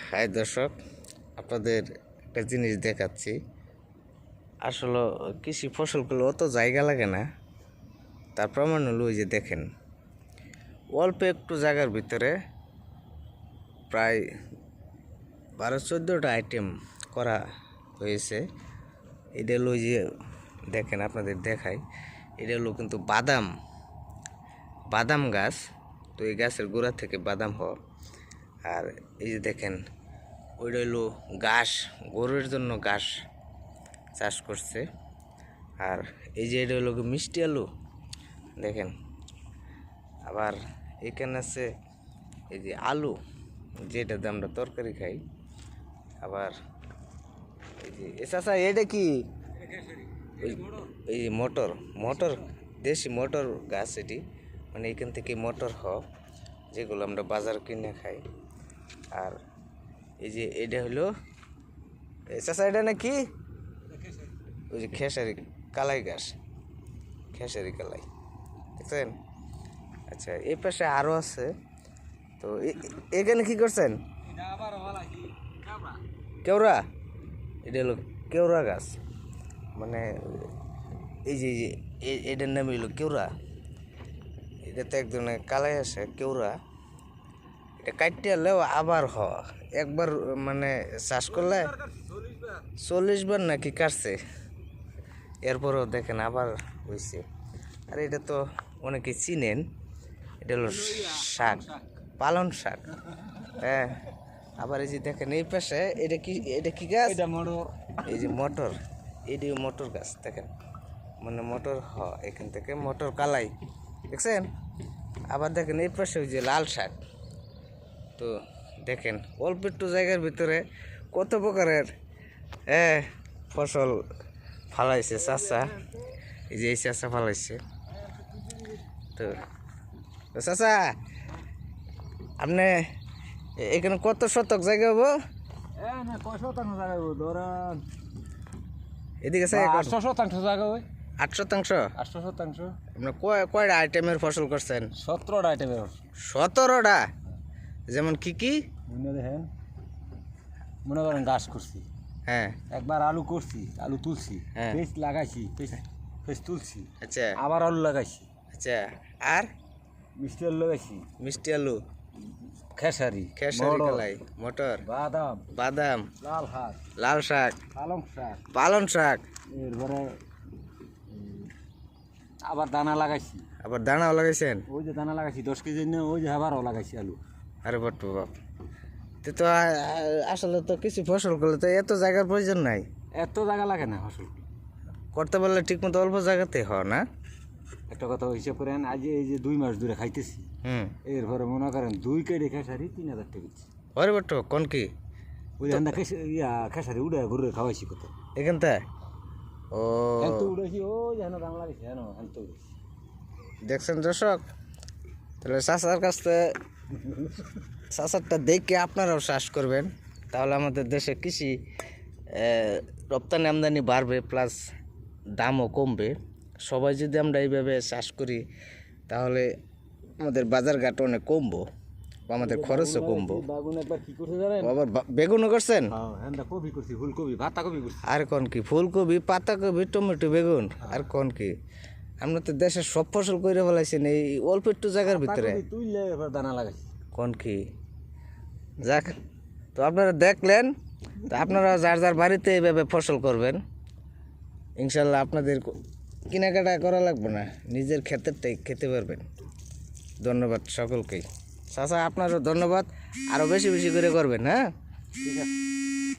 High দর্শক, আপনাদের একটা জিনিস দেখাচ্ছি। আসলে কৃষি ফসলগুলো অত জায়গা লাগে না, তার প্রমাণ হলো ওই যে দেখেন, অল্প একটু জায়গার ভিতরে প্রায় 12-14টা আইটেম করা হয়েছে। এটা হলো ওই যে দেখেন, আপনাদের দেখাই, এটা হলো কিন্তু বাদাম গাছ। তো এই গাছের গোড়া থেকে বাদাম হয়। আর এই যে দেখেন, ওইটা হলো ঘাস, গরুর জন্য ঘাস চাষ করছে। আর এই যে এটা হলো মিষ্টি আলু দেখেন। আবার এখানে আছে এই যে আলু, যেটাতে আমরা তরকারি খাই। আবার এই যে চাচা, এটা কি? এই মটর দেশি মটর গাছ। এটি মানে এখান থেকে মটর যেগুলো আমরা বাজার কিনে খাই। আর এই যে এটা হলো চাচা, এটা নাকি ওই যে খেসারি কালাই গাছ, খেসারি কালাই, দেখছেন? আচ্ছা, এই পাশে আরও আছে। তো এখানে কি করছেন? কেওড়া, এটা হলো কেওড়া গাছ। মানে এই যে এটার নাম হইলো কেওড়া। এটাতে এক ধরনের কালাই আসে কেওড়া। এটা কাটতে হলেও আবার একবার মানে চাষ করলে 40 বার নাকি কাটছে, এরপরও দেখেন আবার হয়েছে। আর এটা তো অনেকে চিনেন, এটা হলো শাক, পালং শাক। হ্যাঁ, আবার এই যে দেখেন এই পাশে এটা কি গাছ? এই যে মটর, এটি মটর গাছ দেখেন, মানে মটর এখান থেকে মটর কালাই, দেখছেন? আবার দেখেন এই পাশে ওই যে লাল শাক। তো দেখেন, অল্প একটু জায়গার ভিতরে কত প্রকারের ফসল ফালাইছে চাষা। এই যে এই চাষা ফালাইছে। তো চাষা, আপনি এখানে কত শতক জায়গা হবো? এদিকে 8 শতাংশ জায়গা। 8 শতাংশ। 8 শতাংশ। আপনি কয়টা আইটেমের ফসল করছেন? 17টা আইটেমের। 17টা? যেমন কি কি? দেখেন, মনে করেন গাছ করছি, হ্যাঁ, একবার আলু করছি, আলু তুলছি, পেঁচ লাগাইছি, পেঁচ তুলছি, আচ্ছা, আবার আলু লাগাইছি, আচ্ছা। আর মিষ্টি আলু লাগাইছি, মিষ্টি আলু, খেসারি কালাই, মটর, বাদাম, লাল শাক, পালং শাক, এরপরে আবার দানা লাগাইছি। আবার দানাও লাগাইছেন? ওই যে দানা লাগাইছি 10 কেজি, ওই যে আবারও লাগাইছি আলু। আরে বাপ, তো আসলে তো কিছু ফসল করলে তো এত জায়গার প্রয়োজন নাই। এত জায়গা লাগে না ফসল করতে পারলে ঠিক মতো অল্প জায়গাতে না? একটা কথা হিসাব করেন, আজ এই যে 2 মাস ধরে খাইতেছি, এরপরে মনে করেন 2 কেজি খেসারি 3000 টাকা দিচ্ছি। আরে বাট, কোন কি ওই খেসারি উড়ে ঘুরে খাওয়াইছি কত এখান থেকে? ও উড়েছি, ও যেন দাম লাগেছে, যেন তো দেখছেন দর্শক, তাহলে চাষার কাছ থেকে চাষারটা দেখে আপনারাও চাষ করবেন, তাহলে আমাদের দেশে কৃষি রপ্তানি আমদানি বাড়বে, প্লাস দামও কমবে। সবাই যদি আমরা এইভাবে চাষ করি, তাহলে আমাদের বাজারঘাট অনেক কমবো, আমাদের খরচও কমবো। আবার বেগুনও করছেন? আর কোন কি, ফুলকপি, পাতাকপি, টমেটো, বেগুন, আর কোন কি? আমরা তো দেশের সব ফসল করে ফেলাইছেন এই অল্প একটু জায়গার ভিতরে। কোন কি? যাক, তো আপনারা দেখলেন, তো আপনারা যার যার বাড়িতে এইভাবে ফসল করবেন, ইনশাল্লাহ আপনাদের কেনাকাটা করা লাগবে না, নিজের ক্ষেতেরটাই খেতে পারবেন। ধন্যবাদ সকলকেই। চাচা, আপনারও ধন্যবাদ, আরও বেশি বেশি করে করবেন। হ্যাঁ, ঠিক আছে।